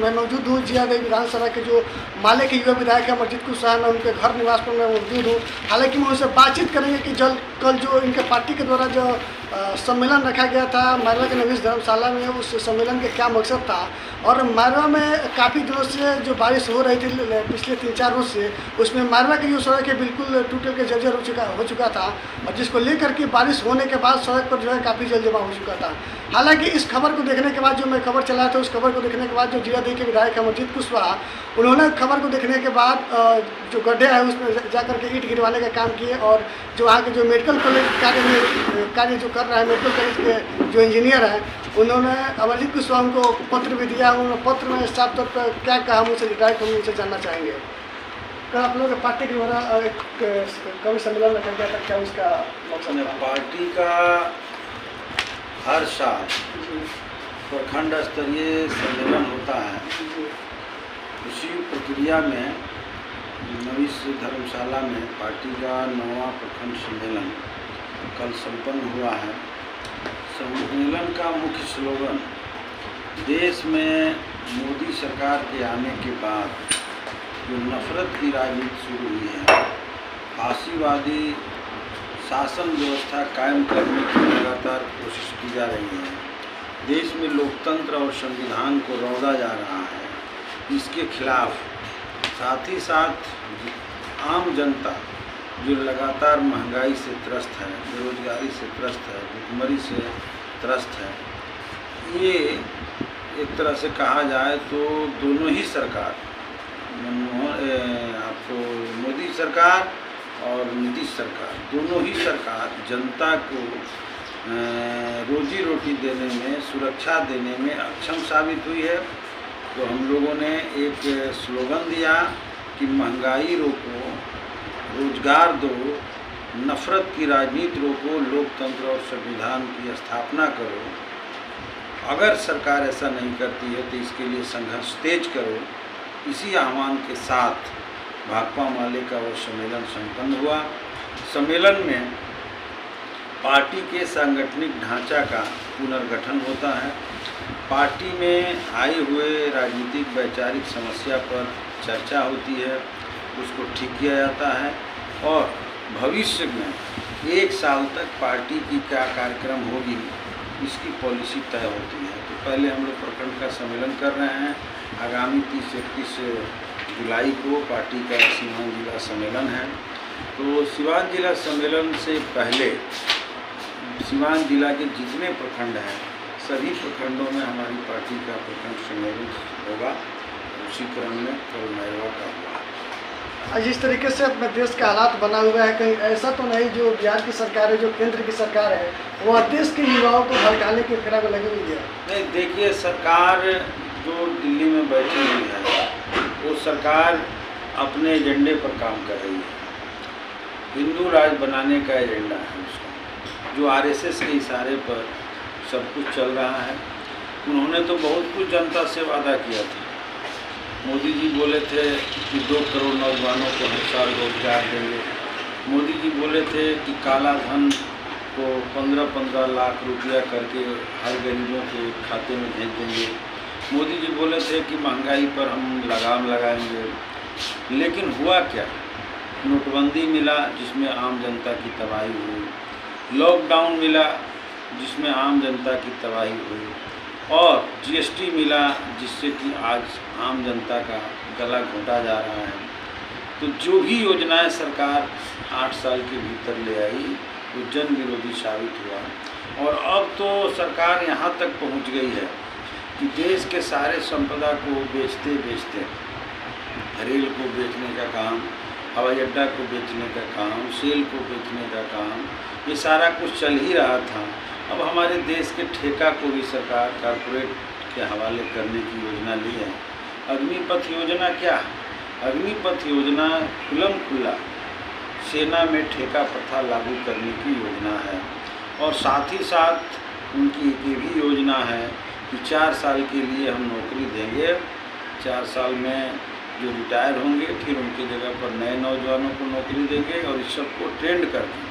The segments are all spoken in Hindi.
मैं मौजूद हूँ जियागंज विधानसभा के जो माले के युवा विधायक है अमरजीत कुशवाहा, मैं उनके घर निवास पर मैं मौजूद हूँ। हालांकि मैं उनसे बातचीत करेंगे कि कल जो इनके पार्टी के द्वारा जो सम्मेलन रखा गया था मैरवा के नवीस धर्मशाला में, उस सम्मेलन का क्या मकसद था। और मैरवा में काफ़ी दिनों से जो बारिश हो रही थी पिछले 3-4 रोज से, उसमें मैरवा की जो सड़क है बिल्कुल टूट के जर्जर हो चुका था, और जिसको लेकर के बारिश होने के बाद सड़क पर जो है काफ़ी जल जमा हो चुका था। हालांकि इस खबर को देखने के बाद, जो मैं खबर चलाया था, उस खबर को देखने के बाद जो जियागंज के विधायक अमरजीत कुशवाहा, उन्होंने खबर को देखने के बाद जो गड्ढे है उसमें जाकर के ईंट गिरवाने का काम किए, और जो वहाँ के जो मेडिकल कॉलेज कार्य जो कर रहा है, मेडिकल कॉलेज के जो इंजीनियर हैं, उन्होंने अमरजीत कुशवाहा को पत्र भी दिया। उन्होंने पत्र में साफ तौर पर क्या कहा, हम उनसे डायरेक्ट हम उनसे जानना चाहेंगे। कल आप लोगों के पार्टी के द्वारा एक कवि सम्मेलन रखा गया था, क्या उसका मकसद है? पार्टी का हर साल प्रखंड स्तरीय सम्मेलन होता है। उसी प्रक्रिया में नवीस धर्मशाला में पार्टी का 9वां प्रखंड सम्मेलन कल संपन्न हुआ है। सम्मेलन का मुख्य स्लोगन देश में मोदी सरकार के आने के बाद जो नफरत की राजनीति शुरू हुई है, फांसीवादी शासन व्यवस्था कायम करने की लगातार कोशिश की जा रही है, देश में लोकतंत्र और संविधान को रौंदा जा रहा है, इसके खिलाफ साथ ही साथ आम जनता जो लगातार महंगाई से त्रस्त है, बेरोजगारी से त्रस्त है, भुखमरी से त्रस्त है, ये एक तरह से कहा जाए तो दोनों ही सरकार, आपको मोदी सरकार और नीतीश सरकार, दोनों ही सरकार जनता को रोजी रोटी देने में, सुरक्षा देने में अक्षम साबित हुई है। तो हम लोगों ने एक स्लोगन दिया कि महंगाई रोको, रोजगार दो, नफरत की राजनीति रोको, लोकतंत्र और संविधान की स्थापना करो। अगर सरकार ऐसा नहीं करती है तो इसके लिए संघर्ष तेज करो। इसी आह्वान के साथ भाकपा माले का वो सम्मेलन संपन्न हुआ। सम्मेलन में पार्टी के सांगठनिक ढांचा का पुनर्गठन होता है, पार्टी में आए हुए राजनीतिक वैचारिक समस्या पर चर्चा होती है, उसको ठीक किया जाता है, और भविष्य में 1 साल तक पार्टी की क्या कार्यक्रम होगी इसकी पॉलिसी तय होती है। तो पहले हम लोग प्रखंड का सम्मेलन कर रहे हैं। आगामी 30-31 जुलाई को पार्टी का सीवान जिला सम्मेलन है। तो सीवान जिला सम्मेलन से पहले सीवान जिला के जितने प्रखंड हैं सभी प्रखंडों में हमारी पार्टी का प्रखंड सम्मेलन होगा। उसी क्रम में कल मैरवा का हुआ। जिस तरीके से अपने देश का हालात बना हुआ है, कहीं ऐसा तो नहीं जो बिहार की सरकार है, जो केंद्र की सरकार है, वह देश के युवाओं को भड़काने की फेरा में लगी हुई है? नहीं, देखिए, सरकार जो दिल्ली में बैठी हुई है वो सरकार अपने एजेंडे पर काम कर रही है। हिंदू राज बनाने का एजेंडा है उसका, जो आरएसएस के इशारे पर सब कुछ चल रहा है। उन्होंने तो बहुत कुछ जनता से वादा किया था। मोदी जी बोले थे कि 2 करोड़ नौजवानों को हर साल रोजगार देंगे। मोदी जी बोले थे कि काला धन को 15-15 लाख रुपया करके हर गरीबों के खाते में भेज देंगे। मोदी जी बोले थे कि महंगाई पर हम लगाम लगाएंगे। लेकिन हुआ क्या? नोटबंदी मिला जिसमें आम जनता की तबाही हुई, लॉकडाउन मिला जिसमें आम जनता की तबाही हुई, और जीएसटी मिला जिससे कि आज आम जनता का गला घोटा जा रहा है। तो जो भी योजनाएं सरकार 8 साल के भीतर ले आई वो जन विरोधी साबित हुआ। और अब तो सरकार यहाँ तक पहुँच गई है कि देश के सारे संपदा को बेचते बेचते, रेल को बेचने का काम, हवाई अड्डा को बेचने का काम, सेल को बेचने का काम, ये सारा कुछ चल ही रहा था। अब हमारे देश के ठेका को भी सरकार कॉरपोरेट के हवाले करने की योजना ली है। अग्निपथ योजना क्या है? अग्निपथ योजना खुल्लम खुल्ला सेना में ठेका प्रथा लागू करने की योजना है। और साथ ही साथ उनकी ये भी योजना है कि 4 साल के लिए हम नौकरी देंगे, 4 साल में जो रिटायर होंगे फिर उनकी जगह पर नए नौजवानों को नौकरी देंगे, और इस सबको ट्रेंड करके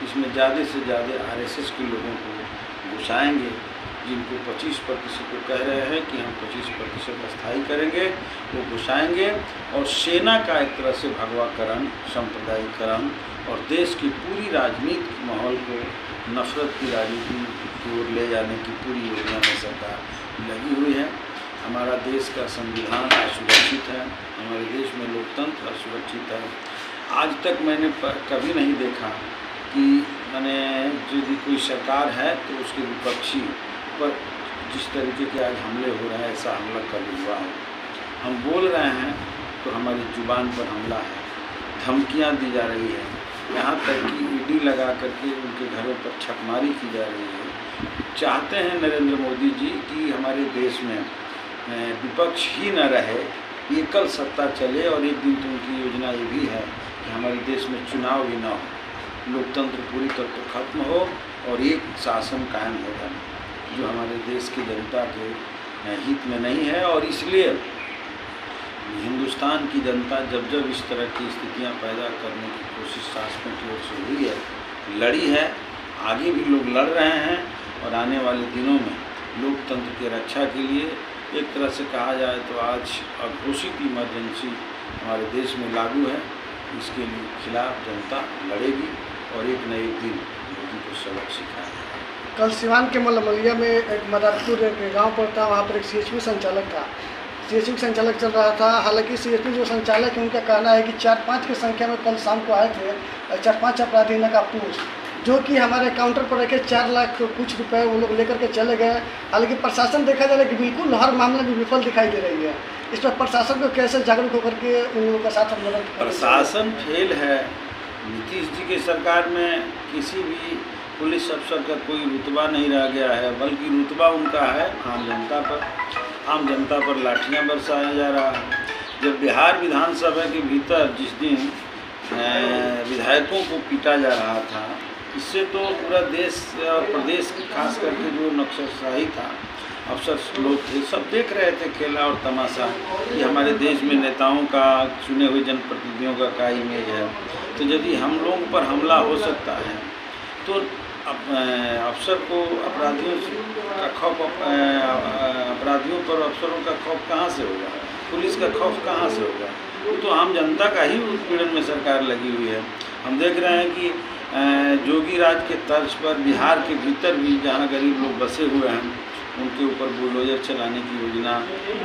इसमें ज़्यादा से ज़्यादा आरएसएस के लोगों को घुसाएंगे। जिनको 25% को कह रहे हैं कि हम 25% अस्थायी करेंगे, वो घुसाएंगे और सेना का एक तरह से भगवाकरण, सांप्रदायिकरण और देश की पूरी राजनीतिक माहौल को नफरत की राजनीति की ओर ले जाने की पूरी योजना में सरकार लगी हुई है। हमारा देश का संविधान असुरक्षित है, हमारे देश में लोकतंत्र असुरक्षित है। आज तक मैंने कभी नहीं देखा कि मैंने यदि कोई सरकार है तो उसके विपक्षी पर जिस तरीके के आज हमले हो रहे हैं, ऐसा हमला कभी हुआ है। हम बोल रहे हैं तो हमारी जुबान पर हमला है, धमकियां दी जा रही है, यहाँ तक कि ईडी लगा करके उनके घरों पर छापेमारी की जा रही है। चाहते हैं नरेंद्र मोदी जी कि हमारे देश में विपक्ष ही न रहे, एकल सत्ता चले, और एक दिन तो उनकी योजना ये भी है कि हमारे देश में चुनाव भी ना हो, लोकतंत्र पूरी तरह से खत्म हो और एक शासन कायम होगा जो हमारे देश की जनता के हित में नहीं है। और इसलिए हिंदुस्तान की जनता जब जब इस तरह की स्थितियां पैदा करने की कोशिश शासकों की ओर से हुई है, लड़ी है, आगे भी लोग लड़ रहे हैं, और आने वाले दिनों में लोकतंत्र की रक्षा के लिए एक तरह से कहा जाए तो आज अघोषित इमरजेंसी हमारे देश में लागू है। इसके लिए खिलाफ जनता लड़ेगी और एक न एक दिन मोदी को सबक सिखाएगा। कल सिवान के मलमलिया में एक मदारपुर एक गाँव पड़ता, वहाँ पर एक CHP संचालक था, CHP संचालक चल रहा था। हालांकि CHP जो संचालक है उनका कहना है कि 4-5 की संख्या में कल शाम को आए थे 4-5 अपराधी नकाबपोश, जो कि हमारे काउंटर पर रखे 4 लाख कुछ रुपए वो लोग लेकर के चले गए। हालांकि प्रशासन देखा जा रहा है कि बिल्कुल हर मामले में विफल दिखाई दे रही है। इस पर प्रशासन को कैसे जागरूक होकर के उन लोगों का साथ मदद? प्रशासन फेल है। नीतीश जी की सरकार में किसी भी पुलिस अफसर का कोई रुतबा नहीं रह गया है, बल्कि रुतबा उनका है आम जनता पर लाठियाँ बरसाया जा रहा है। जब बिहार विधानसभा के भीतर जिस दिन विधायकों को पीटा जा रहा था, इससे तो पूरा देश और प्रदेश खास करके जो नक्सलशाही था, अफसर लोग थे, सब देख रहे थे खेला और तमाशा कि हमारे देश में नेताओं का, चुने हुए जनप्रतिनिधियों का क्या इमेज है। तो यदि हम लोगों पर हमला हो सकता है तो अफसर को अपराधियों का खौफ, अपराधियों पर अफसरों का खौफ कहाँ से होगा, पुलिस का खौफ कहाँ से होगा? तो आम जनता का ही उत्पीड़न में सरकार लगी हुई है। हम देख रहे हैं कि जोगी राज के तर्ज पर बिहार के भीतर भी जहाँ गरीब लोग बसे हुए हैं उनके ऊपर बुलडोजर चलाने की योजना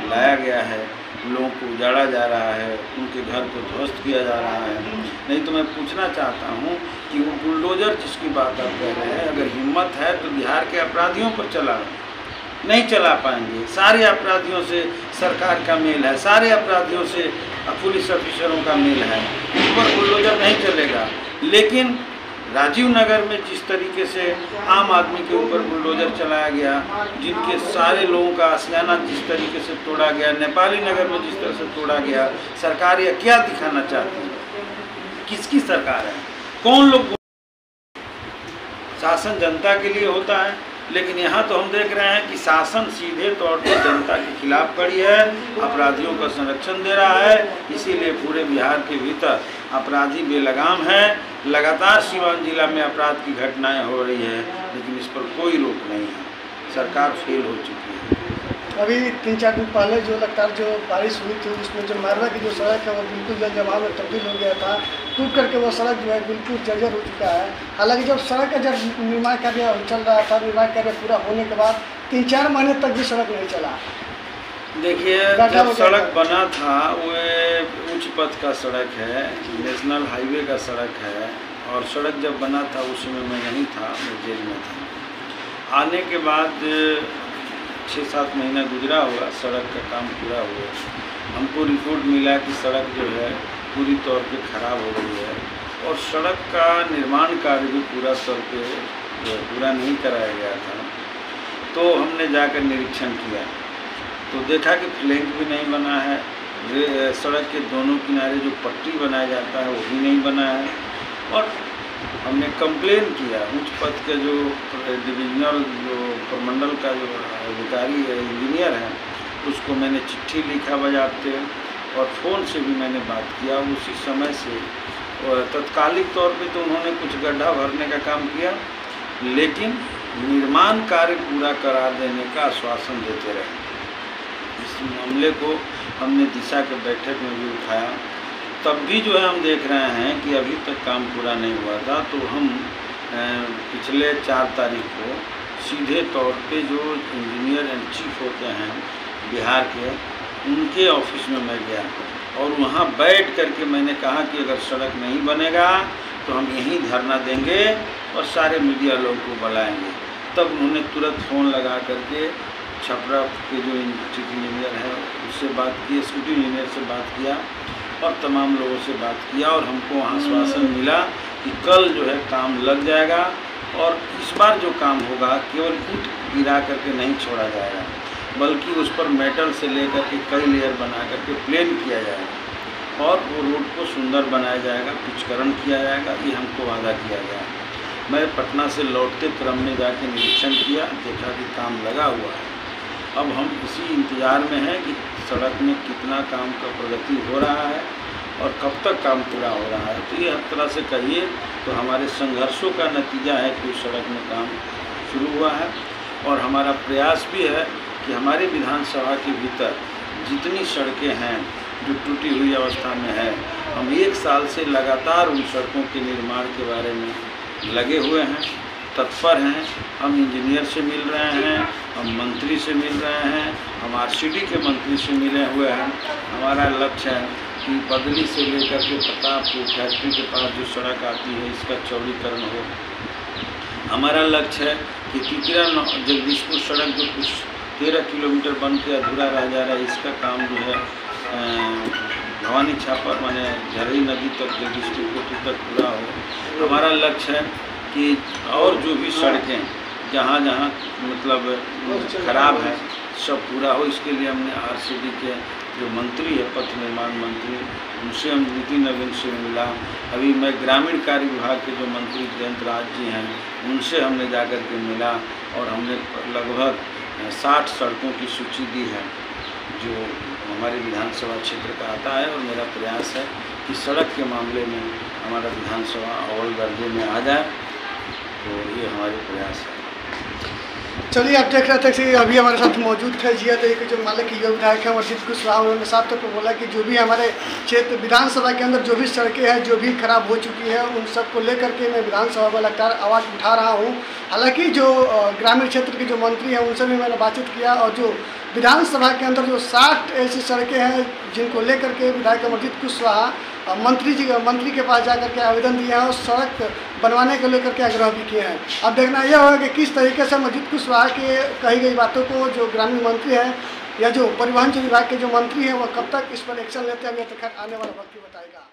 लाया गया है, लोगों को उजाड़ा जा रहा है, उनके घर को ध्वस्त किया जा रहा है। नहीं तो मैं पूछना चाहता हूँ कि वो बुलडोजर जिसकी बात आप कह रहे हैं, अगर हिम्मत है तो बिहार के अपराधियों पर चला, नहीं चला पाएंगे। सारे अपराधियों से सरकार का मेल है, सारे अपराधियों से पुलिस ऑफिसरों का मेल है, उन पर बुलडोजर नहीं चलेगा। लेकिन राजीव नगर में जिस तरीके से आम आदमी के ऊपर बुलडोजर चलाया गया, जिनके सारे लोगों का आशियाना जिस तरीके से तोड़ा गया, नेपाली नगर में जिस तरह से तोड़ा गया, सरकार यह क्या दिखाना चाहती है? किसकी सरकार है? कौन लोग? शासन जनता के लिए होता है, लेकिन यहाँ तो हम देख रहे हैं कि शासन सीधे तौर पर जनता के खिलाफ खड़ी है, अपराधियों का संरक्षण दे रहा है। इसीलिए पूरे बिहार के भीतर अपराधी बेलगाम है। लगातार सीवान जिला में अपराध की घटनाएं हो रही है, लेकिन इस पर कोई रोक नहीं है। सरकार फेल हो चुकी है। अभी 3-4 दिन पहले जो लगातार जो बारिश हुई थी, उसमें जो मारवा की जो सड़क है वो बिल्कुल जल जमाव में तब्दील हो गया था, टूट करके वो सड़क जो है बिल्कुल जर्जर हो चुका है। हालांकि जब सड़क का जब निर्माण कार्य चल रहा था, निर्माण कार्य पूरा होने के बाद 3-4 महीने तक भी सड़क नहीं चला। देखिए, जब सड़क बना था वो उच्च पथ का सड़क है, नेशनल हाईवे का सड़क है, और सड़क जब बना था उस समय मैं नहीं था, मैं जेल में था। आने के बाद 6-7 महीना गुजरा हुआ, सड़क का काम पूरा हुआ। हमको रिपोर्ट मिला कि सड़क जो है पूरी तौर पे ख़राब हो गई है, और सड़क का निर्माण कार्य भी पूरा तौर पे पूरा नहीं कराया गया था। तो हमने जाकर निरीक्षण किया तो देखा कि फ्लैंक भी नहीं बना है, सड़क के दोनों किनारे जो पट्टी बनाया जाता है वो भी नहीं बना है। और हमने कंप्लेन किया, उच्च पथ के जो डिविजनल जो प्रमंडल का जो अधिकारी है, इंजीनियर है, उसको मैंने चिट्ठी लिखा बजाते, और फ़ोन से भी मैंने बात किया। उसी समय से तत्कालिक तौर पे तो उन्होंने कुछ गड्ढा भरने का काम किया, लेकिन निर्माण कार्य पूरा करा देने का आश्वासन देते रहे। इस मामले को हमने दिशा के बैठक में भी उठाया, तब भी जो है हम देख रहे हैं कि अभी तक काम पूरा नहीं हुआ था। तो हम पिछले 4 तारीख को सीधे तौर पे जो इंजीनियर एंड चीफ होते हैं बिहार के, उनके ऑफिस में मैं गया और वहाँ बैठ करके मैंने कहा कि अगर सड़क नहीं बनेगा तो हम यहीं धरना देंगे और सारे मीडिया लोगों को बुलाएंगे। तब उन्होंने तुरंत फ़ोन लगा करके छपरा के जो चीफ इंजीनियर है उससे बात की, एक्जीक्यूटिव इंजीनियर से बात किया और तमाम लोगों से बात किया और हमको वहाँ आश्वासन मिला कि कल जो है काम लग जाएगा और इस बार जो काम होगा केवल ईंट गिरा करके नहीं छोड़ा जाएगा, बल्कि उस पर मेटल से लेकर के कई लेयर बना करके प्लेन किया जाएगा और वो रोड को सुंदर बनाया जाएगा, पिचकरण किया जाएगा। ये हमको वादा किया गया। मैं पटना से लौटते क्रम में जाके निरीक्षण किया, देखा कि काम लगा हुआ है। अब हम इसी इंतज़ार में हैं कि सड़क में कितना काम का प्रगति हो रहा है और कब तक काम पूरा हो रहा है। तो ये हर तरह से कहिए तो हमारे संघर्षों का नतीजा है कि उस सड़क में काम शुरू हुआ है और हमारा प्रयास भी है कि हमारे विधानसभा के भीतर जितनी सड़कें हैं जो टूटी हुई अवस्था में है, हम 1 साल से लगातार उन सड़कों के निर्माण के बारे में लगे हुए हैं, तत्पर हैं। हम इंजीनियर से मिल रहे हैं, हम मंत्री से मिल रहे हैं, हम आरसीडी के मंत्री से मिले हुए हैं। हमारा लक्ष्य है कि बदली से लेकर के प्रतापपुर फैक्ट्री के पास जो सड़क आती है इसका चौड़ीकरण हो। हमारा लक्ष्य है कि तितरा जगदीशपुर सड़क जो कुछ 13 किलोमीटर बन के अधूरा रह जा रहा है, इसका काम जो है भवानी छापर माने झरई नदी तक जगदीशपुर कोठी तक पूरा हो। हमारा लक्ष्य है कि और जो भी सड़कें जहाँ जहाँ मतलब खराब है सब पूरा हो। इसके लिए हमने आरसीडी के जो मंत्री है, पथ निर्माण मंत्री, उनसे हम नितिन नवीन से मिला। अभी मैं ग्रामीण कार्य विभाग के जो मंत्री जयंत राज जी हैं उनसे हमने जाकर के मिला और हमने लगभग 60 सड़कों की सूची दी है जो हमारे विधानसभा क्षेत्र का आता है और मेरा प्रयास है कि सड़क के मामले में हमारा विधानसभा अव्वल दर्जे में आ जाए। तो ये हमारे प्रयास है। चलिए, आप देख रहे थे कि अभी हमारे साथ मौजूद थे जिया देवी के जो माले के युवा विधायक हैं अमरजीत कुशवाहा। उन्होंने साफ तौर पर बोला कि जो भी हमारे क्षेत्र विधानसभा के अंदर जो भी सड़कें हैं जो भी खराब हो चुकी हैं उन सबको लेकर के मैं विधानसभा में लगातार आवाज़ उठा रहा हूं। हालांकि जो ग्रामीण क्षेत्र के जो मंत्री हैं उनसे भी मैंने बातचीत किया और जो विधानसभा के अंदर जो 60 ऐसी सड़कें हैं जिनको लेकर के विधायक अमरजीत कुशवाहा मंत्री के पास जाकर के आवेदन दिया है और सड़क बनवाने को लेकर के आग्रह भी किए हैं। अब देखना यह होगा कि किस तरीके से अमरजीत कुशवाहा के कही गई बातों को जो ग्रामीण मंत्री है या जो परिवहन विभाग के जो मंत्री हैं वह कब तक इस पर एक्शन लेते हैं, तो खैर आने वाला वक्त ही बताएगा।